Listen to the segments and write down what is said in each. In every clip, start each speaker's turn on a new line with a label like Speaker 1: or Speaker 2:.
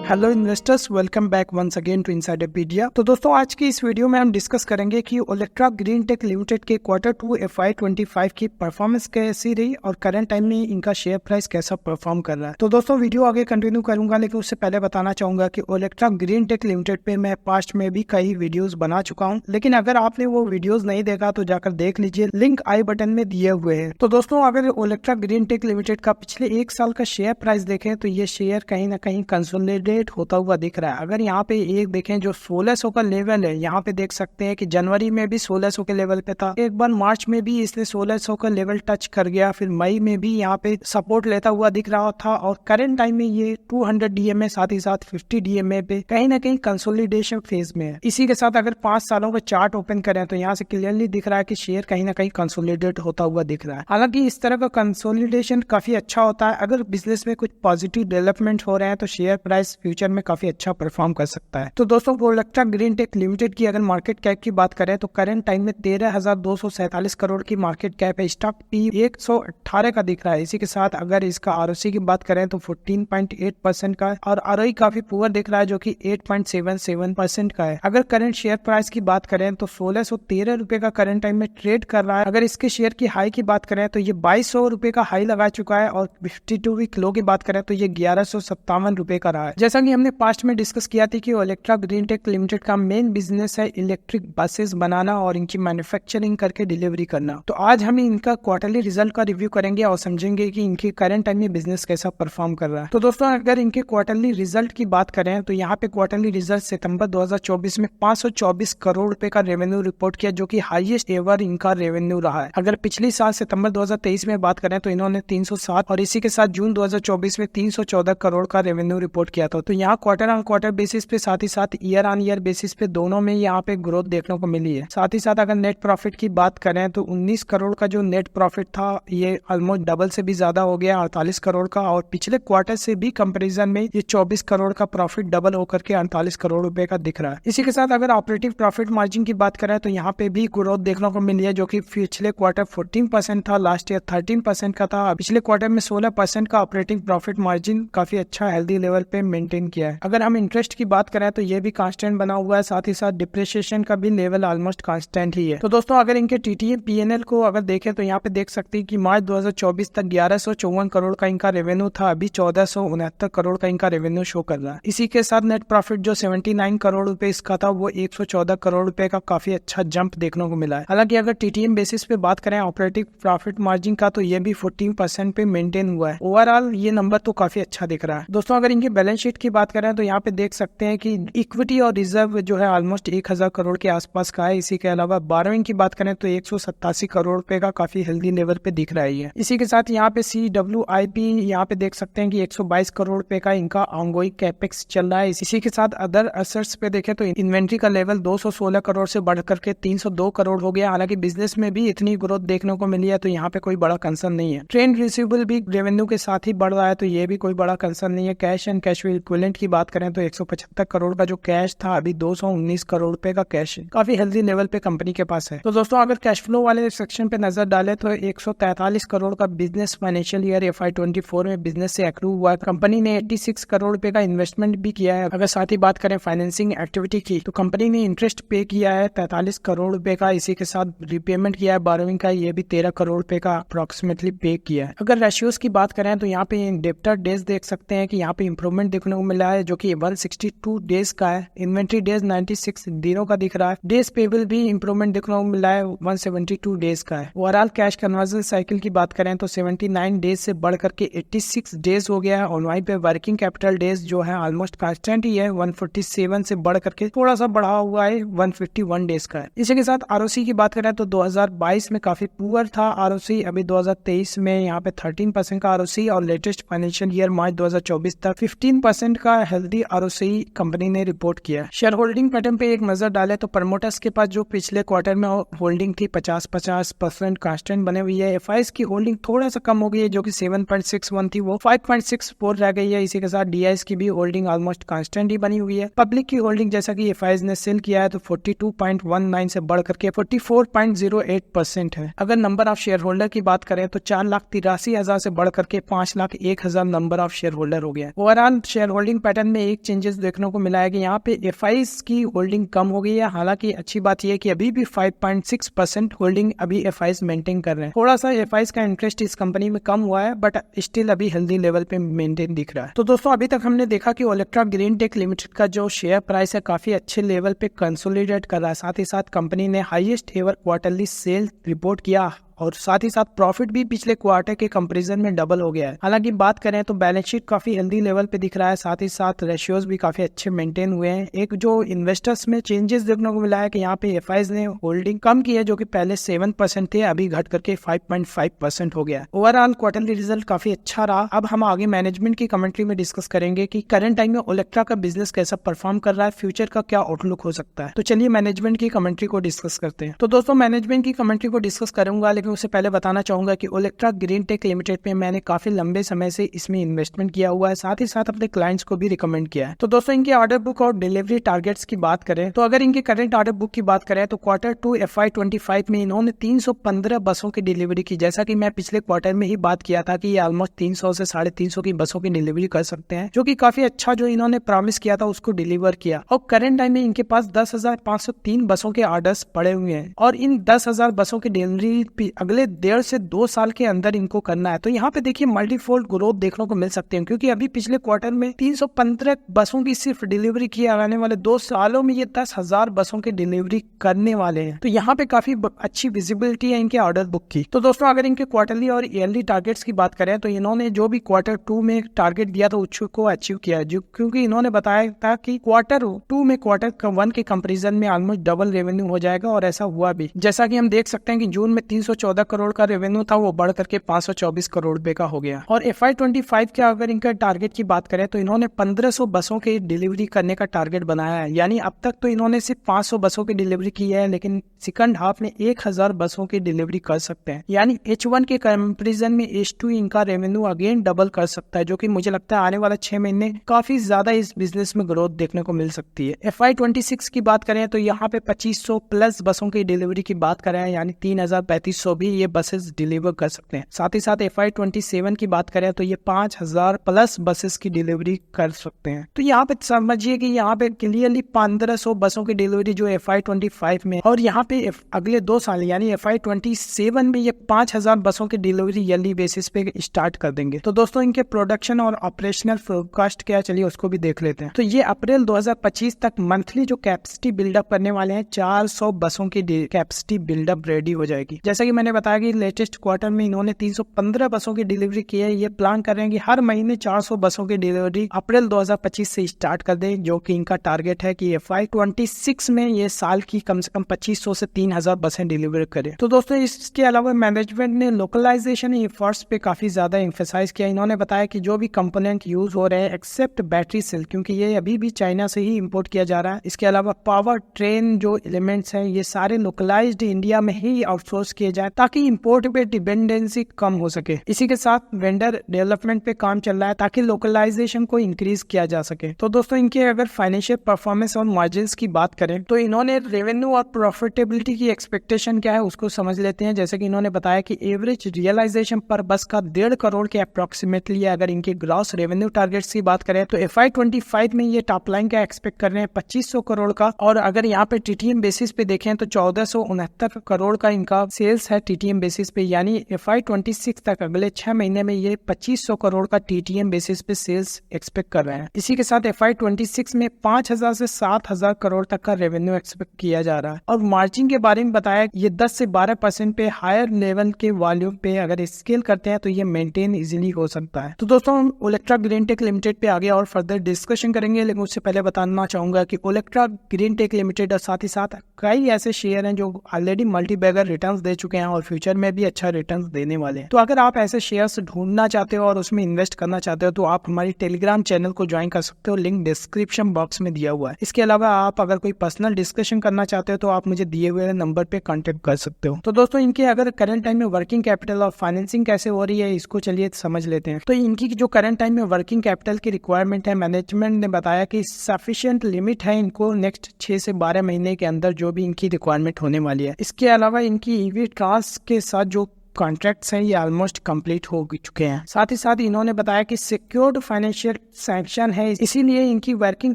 Speaker 1: Hello investors, welcome back once again to Insiderpedia. तो दोस्तों, आज की इस वीडियो में हम डिस्कस करेंगे कि ओलेक्ट्रा ग्रीन टेक लिमिटेड के Q2 FY25 की परफॉर्मेंस कैसी रही और करंट टाइम में इनका शेयर प्राइस कैसा परफॉर्म कर रहा है। तो दोस्तों, वीडियो आगे कंटिन्यू करूंगा, लेकिन उससे पहले बताना चाहूंगा कि ओलेक्ट्रा ग्रीन टेक लिमिटेड पे मैं पास्ट में भी कई वीडियोज बना चुका हूँ, लेकिन अगर आपने वो वीडियोज नहीं देखा तो जाकर देख लीजिए, लिंक आई बटन में दिए हुए है। तो दोस्तों, अगर ओलेक्ट्रा ग्रीन टेक लिमिटेड का पिछले एक साल का शेयर प्राइस देखें तो ये शेयर कहीं ना कहीं कंसोलिडेट होता हुआ दिख रहा है। अगर यहाँ पे एक देखें जो 1600 का लेवल है, यहाँ पे देख सकते हैं कि जनवरी में भी 1600 के लेवल पे था, एक बार मार्च में भी इसने 1600 का लेवल टच कर गया, फिर मई में भी यहाँ पे सपोर्ट लेता हुआ दिख रहा था और करंट टाइम में ये 200 DMA साथ ही साथ 50 DMA पे कहीं ना कहीं कंसोलिडेशन फेज में है। इसी के साथ अगर 5 सालों का चार्ट ओपन करें तो यहाँ से क्लियरली दिख रहा है कि शेयर कहीं ना कहीं कंसोलिडेट होता हुआ दिख रहा है। हालांकि इस तरह का कंसोलिडेशन काफी अच्छा होता है, अगर बिजनेस में कुछ पॉजिटिव डेवलपमेंट हो रहे हैं तो शेयर प्राइस फ्यूचर में काफी अच्छा परफॉर्म कर सकता है। तो दोस्तों, ओलेक्ट्रा ग्रीन टेक लिमिटेड की अगर मार्केट कैप की बात करें तो करंट टाइम में 13,247 करोड़ की मार्केट कैप है। स्टॉक पी 118 का दिख रहा है। इसी के साथ अगर इसका आरओसी की बात करें तो 14.8% का है और आरओई काफी पुअर दिख रहा है जो कि 8.77% का है। अगर करंट शेयर प्राइस की बात करें तो 1613 रुपए का करंट टाइम में ट्रेड कर रहा है। अगर इसके शेयर की हाई की बात करें तो ये 2200 रुपए का हाई लगा चुका है और 52 वीक लो की बात करें तो ये 1157 रुपए का रहा है। जैसा कि हमने पास्ट में डिस्कस किया था कि ओलेक्ट्रा ग्रीन टेक लिमिटेड का मेन बिजनेस है इलेक्ट्रिक बसेस बनाना और इनकी मैन्युफैक्चरिंग करके डिलीवरी करना। तो आज हम इनका क्वार्टरली रिजल्ट का रिव्यू करेंगे और समझेंगे कि इनकी करंट टाइम में बिजनेस कैसा परफॉर्म कर रहा है। तो दोस्तों, अगर इनके क्वार्टरली रिजल्ट की बात करें तो यहाँ पे क्वार्टरली रिजल्ट सितंबर 2024 में 524 करोड़ रुपए का रेवेन्यू रिपोर्ट किया, जो कि हाईएस्ट एवर इनका रेवेन्यू रहा है। अगर पिछली साल सितंबर 2023 में बात करें तो इन्होंने 307 और इसी के साथ जून 2024 में 314 करोड़ का रेवेन्यू रिपोर्ट किया था। तो यहाँ क्वार्टर ऑन क्वार्टर बेसिस पे साथ ही साथ ईयर ऑन ईयर बेसिस पे दोनों में यहाँ पे ग्रोथ देखने को मिली है। साथ ही साथ अगर नेट प्रॉफिट की बात करें तो 19 करोड़ का जो नेट प्रॉफिट था ये ऑलमोस्ट डबल से भी ज्यादा हो गया, 48 करोड़ का, और पिछले क्वार्टर से भी कंपैरिजन में ये 24 करोड़ का प्रॉफिट डबल होकर के 48 करोड़ रुपए का दिख रहा है। इसी के साथ अगर ऑपरेटिव प्रॉफिट मार्जिन की बात करें तो यहाँ पे भी ग्रोथ देखने को मिली है, जो कि पिछले क्वार्टर 14% था, लास्ट ईयर 13% का था। पिछले क्वार्टर में 16% का ऑपरेटिंग प्रॉफिट मार्जिन काफी अच्छा हेल्दी लेवल पे मेंटेन किया है। अगर हम इंटरेस्ट की बात करें तो ये भी कांस्टेंट बना हुआ है, साथ ही साथ डिप्रिसिएशन का भी लेवल ऑलमोस्ट कांस्टेंट ही है। तो दोस्तों, अगर इनके टीटीएम पीएनएल को अगर देखें तो यहाँ पे देख सकते हैं कि मार्च 2024 तक 1154 करोड़ का इनका रेवेन्यू था, अभी 1469 करोड़ का इनका रेवेन्यू शो कर रहा है। इसी के साथ नेट प्रॉफिट जो 79 करोड़ रुपए इसका था वो 114 करोड़ रुपए का काफी अच्छा जंप देखने को मिला है। हालांकि अगर टीटीएम बेसिस पे बात करें ऑपरेटिव प्रॉफिट मार्जिन का तो ये भी 14% पे मेंटेन हुआ है। ओवरऑल ये नंबर तो काफी अच्छा दिख रहा है। दोस्तों, अगर इनकी बैलेंस शीट की बात करें तो यहाँ पे देख सकते हैं कि इक्विटी और रिजर्व जो है ऑलमोस्ट 1000 करोड़ के आसपास का है। इसी के अलावा बोरोइंग की बात करें तो 187 करोड़ रुपए का काफी हेल्दी लेवल पे दिख रहा है। इसी के साथ यहाँ पे CWIP यहाँ पे देख सकते हैं कि 122 करोड़ रुपए का इनका ऑनगोइंग कैपेक्स चल रहा है। इसी के साथ अदर असेट्स पे देखें तो इन्वेंट्री का लेवल 216 करोड़ से बढ़ करके 302 करोड़ हो गया। हालांकि बिजनेस में भी इतनी ग्रोथ देखने को मिली है तो यहाँ पे कोई बड़ा कंसर्न नहीं है। ट्रेड रिसीवेबल भी रेवेन्यू के साथ ही बढ़ रहा है तो ये भी कोई बड़ा कंसर्न नहीं है। कैश एंड कैश इक्विवेलेंट की बात करें तो 175 करोड़ का जो कैश था अभी 219 करोड़ रुपए का कैश है, काफी हेल्दी लेवल पे कंपनी के पास है। तो दोस्तों, अगर कैश फ्लो वाले सेक्शन पे नजर डाले तो 143 करोड़ का बिजनेस फाइनेंशियल ईयर FY24 में बिजनेस से एक्रू हुआ है। कंपनी ने 86 करोड़ रुपए का इन्वेस्टमेंट भी किया है। अगर साथ ही बात करें फाइनेंसिंग एक्टिविटी की तो कंपनी ने इंटरेस्ट पे किया है 43 करोड़ रुपए का। इसी के साथ रिपेमेंट किया है बोरोइंग का, ये भी 13 करोड़ रुपए का अप्रोक्सीमेटली पे किया है। अगर रेशियोज की बात करें तो यहाँ पे डेब्टर डेज देख सकते हैं कि यहाँ पे इंप्रूवमेंट देखने को मिला है, जो कि 162 डेज का है। इन्वेंट्री डेज 96 दिनों का दिख रहा है। डेज पेबल भी इंप्रूवमेंट देखने को मिला है, 172 डेज का है। ओवरऑल कैश कन्वर्जन साइकिल की बात करें तो 79 डेज से बढ़ करके 86 डेज हो गया है और वहीं पे वर्किंग कैपिटल डेज जो है ऑलमोस्ट कांस्टेंट ही है, 147 से बढ़ करके थोड़ा सा बढ़ा हुआ है, 151 डेज का है। इसी के साथ आरओसी की बात करें तो 2022 में काफी पुअर था आरओसी, अभी 2023 में यहाँ पे 13% का आरओसी और लेटेस्ट फाइनेंशियल ईयर मार्च 2024 तक 15% का हेल्दी आरओसी कंपनी ने रिपोर्ट किया। शेयर होल्डिंग पैटर्न पे एक नजर डाले तो प्रमोटर्स के पास जो पिछले क्वार्टर में होल्डिंग थी 50% कांस्टेंट बने हुई है। एफआईएस की होल्डिंग थोड़ा सा कम हो गई है, जो कि 7.61 थी वो 5.64 रह गई है। इसी के साथ डीआईएस की भी होल्डिंग ऑलमोस्ट कांस्टेंट ही बनी हुई है। पब्लिक की होल्डिंग जैसा कि एफआईएस ने सेल किया है तो 42.19 से बढ़ करके 44.08% है। अगर नंबर ऑफ शेयर होल्डर की बात करें तो 4,83,000 से बढ़ करके 5,01,000 नंबर ऑफ शेयर होल्डर हो गया। ओवरऑल शेयर होल्डिंग पैटर्न में एक चेंजेस देखने को मिला है कि यहाँ पे एफआईज की होल्डिंग कम हो गई है। हालांकि अच्छी बात यह है कि अभी भी 5.6% होल्डिंग अभी एफआईज मेंटेन कर रहे हैं। थोड़ा सा एफआईज का इंटरेस्ट इस कंपनी में कम हुआ है, बट स्टिल अभी हेल्दी लेवल पे मेंटेन दिख रहा है। तो दोस्तों अभी तक हमने देखा कि ओलेक्ट्रा ग्रीन टेक लिमिटेड का जो शेयर प्राइस है काफी अच्छे लेवल पे कंसोलिडेट कर रहा है। साथ ही साथ कंपनी ने highest ever quarterly sale report किया और साथ ही साथ प्रॉफिट भी पिछले क्वार्टर के कंपैरिजन में डबल हो गया है। हालांकि बात करें तो बैलेंस शीट काफी हेल्दी लेवल पे दिख रहा है, साथ ही साथ रेशियोज भी काफी अच्छे मेंटेन हुए हैं। एक जो इन्वेस्टर्स में चेंजेस देखने को मिला है कि यहाँ पे एफआईज ने होल्डिंग कम की है, जो कि पहले 7% थे, अभी घट करके 5.5% हो गया है। ओवरऑल क्वार्टरली रिजल्ट काफी अच्छा रहा। अब हम आगे मैनेजमेंट की कमेंट्री में डिस्कस करेंगे कि करंट टाइम में ओलेक्ट्रा का बिजनेस कैसा परफॉर्म कर रहा है, फ्यूचर का क्या आउटलुक हो सकता है। तो चलिए मैनेजमेंट की कमेंट्री को डिस्कस करते हैं। तो दोस्तों मैनेजमेंट की कमेंट्री को डिस्कस करूंगा, लेकिन उससे पहले बताना चाहूंगा कि ओलेक्ट्रा ग्रीन टेक लिमिटेड पे मैंने काफी लंबे समय से इसमें इन्वेस्टमेंट किया हुआ है, साथ ही साथ अपने क्लाइंट्स को भी रिकमेंड किया है। तो दोस्तों इनके ऑर्डर बुक और डिलीवरी टारगेट्स की बात करें तो अगर इनके करंट ऑर्डर बुक की बात करें तो Q2 FY25 में इन्होंने 315 बसों की डिलीवरी की। जैसा कि मैं पिछले क्वार्टर में ही बात किया था कि ये ऑलमोस्ट 300 से 350 की बसों की डिलीवरी कर सकते हैं, जो कि काफी अच्छा जो इन्होंने प्रॉमिस किया था उसको डिलीवर किया। और करंट टाइम में इनके पास 10,503 बसों के ऑर्डर्स पड़े हुए हैं और इन 10,000 बसों की डिलीवरी अगले 1.5 से 2 साल के अंदर इनको करना है। तो यहाँ पे देखिए मल्टीफोल्ड ग्रोथ देखने को मिल सकते हैं, क्योंकि अभी पिछले क्वार्टर में 315 बसों की सिर्फ डिलीवरी की, आने वाले 2 सालों में ये 10,000 बसों की डिलीवरी करने वाले हैं। तो यहाँ पे काफी अच्छी विजिबिलिटी है इनके ऑर्डर बुक की। तो दोस्तों अगर इनके क्वार्टरली और ईयरली टारगेट्स की बात करें तो इन्होंने जो भी Q2 में टारगेट दिया था उसको अचीव किया, जो क्योंकि इन्होंने बताया था कि Q2 में Q1 के कंपेरिजन में ऑलमोस्ट डबल रेवेन्यू हो जाएगा, और ऐसा हुआ भी। जैसा कि हम देख सकते हैं कि जून में 314 करोड़ का रेवेन्यू था, वो बढ़ करके 524 करोड़ रुपए का हो गया। और FY25 के अगर इनका टारगेट की बात करें तो इन्होंने 1500 बसों की डिलीवरी करने का टारगेट बनाया है। यानी अब तक तो इन्होंने सिर्फ 500 बसों की डिलीवरी की है, लेकिन सेकंड हाफ में 1000 बसों की डिलीवरी कर सकते हैं। यानी H1 के कंपैरिजन में H2 इनका रेवेन्यू अगेन डबल कर सकता है, जो कि मुझे लगता है आने वाला 6 महीने काफी ज्यादा इस बिजनेस में ग्रोथ देखने को मिल सकती है। FY26 की बात करें तो यहाँ पे 2500 प्लस बसों की डिलीवरी की बात करें, यानी 3300 भी ये बसेस डिलीवर कर सकते हैं। साथ ही साथ FY27 की बात करें तो ये 5000 प्लस बसेस की डिलीवरी कर सकते हैं। तो यहाँ पे समझिए कि यहाँ पे क्लियरली 1500 बसों की डिलीवरी जो FY25 में, और यहाँ पे अगले 2 साल यानी FY27 में ये 5000 बसों की डिलीवरी ईयरली बेसिस पे स्टार्ट कर देंगे। तो दोस्तों इनके प्रोडक्शन और ऑपरेशनल फोरकास्ट क्या, चलिए उसको भी देख लेते हैं। तो ये अप्रैल 2025 तक मंथली जो कैपेसिटी बिल्डअप करने वाले हैं 400 बसों की कैपेसिटी बिल्डअप रेडी हो जाएगी। जैसा कि मैंने बताया कि लेटेस्ट क्वार्टर में इन्होंने 315 बसों की डिलीवरी की है। ये प्लान कर रहे हैं कि हर महीने 400 बसों की डिलीवरी अप्रैल 2025 से स्टार्ट कर दें, जो कि इनका टारगेट है कि FY26 में ये साल की कम से कम 2500 से 3000 बसें डिलीवर करें। तो दोस्तों इसके अलावा मैनेजमेंट ने लोकलाइजेशन एफर्ट्स पे काफी ज्यादा एम्फेसाइज किया। इन्होंने बताया कि जो भी कंपोनेंट यूज हो रहे हैं एक्सेप्ट बैटरी सेल, क्योंकि ये अभी भी चाइना से ही इंपोर्ट किया जा रहा है। इसके अलावा पावर ट्रेन जो एलिमेंट्स हैं ये सारे लोकलाइज्ड इंडिया में ही आउटसोर्स किए जाए, ताकि इंपोर्ट पे डिपेंडेंसी कम हो सके। इसी के साथ वेंडर डेवलपमेंट पे काम चल रहा है ताकि लोकलाइजेशन को इंक्रीज किया जा सके। तो दोस्तों इनके अगर फाइनेंशियल परफॉर्मेंस और मार्जिन्स की बात करें तो इन्होंने रेवेन्यू और प्रॉफिटेबिलिटी की एक्सपेक्टेशन क्या है उसको समझ लेते हैं। जैसे कि इन्होंने बताया कि एवरेज रियलाइजेशन पर बस का 1.5 करोड़ के अप्रोक्सीमेटली अगर इनके ग्रॉस रेवेन्यू टारगेट्स की बात करें तो FY25 में ये टॉप लाइन का एक्सपेक्ट कर रहे हैं 2500 करोड़ का, और अगर यहाँ पे TTM बेसिस पे देखें तो 1469 करोड़ का इनका सेल्स है TTM बेसिस पे। यानी FY26 तक अगले 6 महीने में ये 2500 करोड़ का TTM बेसिस पे सेल्स एक्सपेक्ट कर रहे हैं। इसी के साथ FY26 में 5000 से 7000 करोड़ तक का रेवेन्यू एक्सपेक्ट किया जा रहा है। और मार्जिन के बारे में बताया ये 10 से 12% पे हायर लेवल के वॉल्यूम पे अगर स्केल करते हैं तो ये मेंटेन इजीली हो सकता है। तो दोस्तों ओलेक्ट्रा ग्रीन टेक लिमिटेड पे आगे और फर्दर डिस्कशन करेंगे, लेकिन उससे पहले बताना चाहूंगा कि ओलेक्ट्रा ग्रीन टेक लिमिटेड और साथ ही साथ कई ऐसे शेयर हैं जो ऑलरेडी मल्टीबैगर रिटर्न्स दे चुके हैं और फ्यूचर में भी अच्छा रिटर्न्स देने वाले हैं। तो अगर आप ऐसे शेयर्स ढूंढना चाहते हो और उसमें इन्वेस्ट करना चाहते हो तो आप हमारी टेलीग्राम चैनल को ज्वाइन कर सकते हो, लिंक डिस्क्रिप्शन बॉक्स में दिया हुआ है। इसके अलावा आप अगर कोई पर्सनल डिस्कशन करना चाहते हो तो आप मुझे दिए हुए नंबर पे कांटेक्ट कर सकते हो। तो दोस्तों इनके अगर करंट टाइम में वर्किंग कैपिटल और फाइनेंसिंग कैसे हो रही है इसको चलिए समझ लेते हैं। तो इनकी जो करंट टाइम में वर्किंग कैपिटल की रिक्वायरमेंट है, मैनेजमेंट ने बताया कि सफिशिएंट लिमिट है इनको नेक्स्ट 6 से 12 महीने के अंदर जो भी इनकी रिक्वायरमेंट होने वाली है। इसके अलावा इनकी ईवी ट्रांस के साथ जो कॉन्ट्रैक्ट्स हैं ये ऑलमोस्ट कंप्लीट हो चुके हैं। साथ ही साथ इन्होंने बताया कि सिक्योर्ड फाइनेंशियल सैंक्शन है, इसीलिए इनकी वर्किंग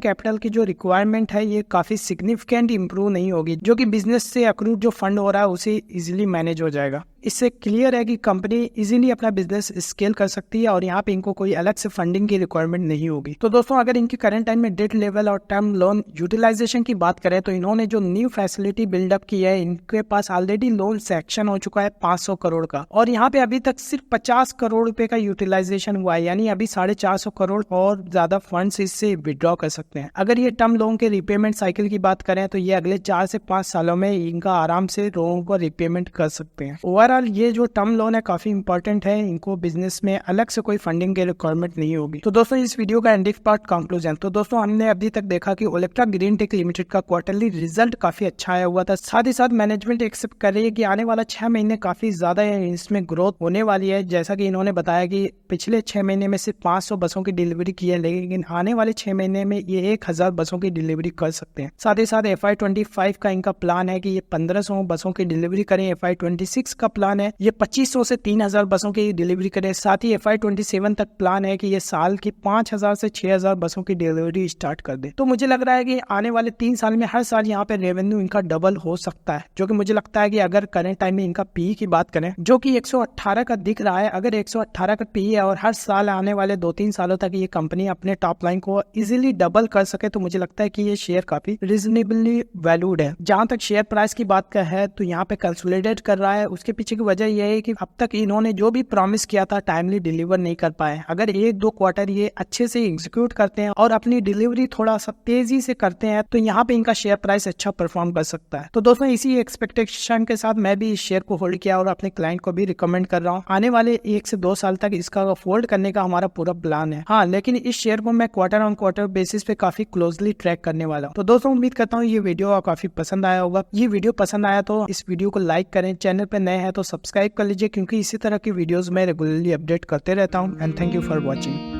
Speaker 1: कैपिटल की जो रिक्वायरमेंट है ये काफी सिग्निफिकेंट इंप्रूव नहीं होगी, जो कि बिजनेस से अक्रूड जो फंड हो रहा है उसे इजीली मैनेज हो जाएगा। इससे क्लियर है कि कंपनी इजीली अपना बिजनेस स्केल कर सकती है और यहाँ पे इनको कोई अलग से फंडिंग की रिक्वायरमेंट नहीं होगी। तो दोस्तों अगर इनकी करंट टाइम में डेट लेवल और टर्म लोन यूटिलाइजेशन की बात करें तो इन्होंने जो न्यू फैसिलिटी बिल्डअप की है, इनके पास ऑलरेडी लोन सेक्शन हो चुका है 500 करोड़ का, और यहाँ पे अभी तक सिर्फ 50 करोड़ रुपए का यूटिलाइजेशन हुआ है, यानी अभी 450 करोड़ और ज्यादा फंड्स इससे विड्रॉ कर सकते हैं। अगर ये टर्म लोन के रिपेमेंट साइकिल की बात करें तो ये अगले 4 से 5 सालों में इनका आराम से लोगों को रिपेमेंट कर सकते हैं। ओवरऑल ये जो टर्म लोन है काफी इंपॉर्टेंट है, इनको बिजनेस में अलग से कोई फंडिंग की रिक्वायरमेंट नहीं होगी। तो दोस्तों इस वीडियो का एंडिंग पार्ट कंक्लूजन। तो दोस्तों हमने अभी तक देखा कि ओलेक्ट्रा ग्रीन टेक लिमिटेड का क्वार्टरली रिजल्ट काफी अच्छा आया हुआ था। साथ ही साथ मैनेजमेंट एक्सेप्ट कर रही है कि आने वाला 6 महीने काफी ज्यादा इसमें ग्रोथ होने वाली है। जैसा कि इन्होंने बताया कि पिछले 6 महीने में सिर्फ 500 बसों की डिलीवरी की है, लेकिन आने वाले 6 महीने में ये 1000 बसों की डिलीवरी कर सकते हैं। साथ ही साथ FY25 का इनका प्लान है कि ये 1500 बसों की डिलीवरी करें। FY26 का प्लान है ये 2500 से 3000 बसों की डिलीवरी करें। साथ ही FY27 तक प्लान है कि ये साल की 5000 से 6000 बसों की डिलीवरी स्टार्ट कर दे। तो मुझे लग रहा है कि आने वाले 3 साल में हर साल यहाँ पे रेवेन्यू इनका डबल हो सकता है, जो कि मुझे लगता है कि अगर करंट टाइम में इनका पीई की बात करें जो कि 118 का दिख रहा है, अगर 118 का पीई है और हर साल आने वाले 2-3 सालों तक ये कंपनी अपने टॉप लाइन को इजीली डबल कर सके तो मुझे लगता है कि ये शेयर काफी रीजनेबली वैल्यूड है। जहां तक शेयर प्राइस की बात है तो यहाँ पे कंसोलिडेट कर रहा है। उसके पीछे की वजह यह है कि अब तक इन्होंने जो भी प्रॉमिस किया था टाइमली डिलीवर नहीं कर पाए। अगर 1-2 क्वार्टर ये अच्छे से एग्जीक्यूट करते हैं और अपनी डिलीवरी थोड़ा सा तेजी से करते हैं तो यहाँ पे इनका शेयर प्राइस अच्छा परफॉर्म कर सकता है। तो दोस्तों इसी एक्सपेक्टेशन के साथ मैं भी इस शेयर को होल्ड किया और अपने क्लाइंट को भी रिकमेंड कर रहा हूँ। आने वाले 1 से 2 साल तक इसका होल्ड करने का हमारा पूरा प्लान है। हाँ, लेकिन इस शेयर को मैं क्वार्टर ऑन क्वार्टर बेसिस पे काफी क्लोजली ट्रैक करने वाला हूँ। तो दोस्तों उम्मीद करता हूँ ये वीडियो काफी पसंद आया होगा। ये वीडियो पसंद आया तो इस वीडियो को लाइक करें, चैनल पे नए हैं तो सब्सक्राइब कर लीजिए, क्योंकि इसी तरह की वीडियोस मैं रेगुलरली अपडेट करते रहता हूँ। And thank you for watching.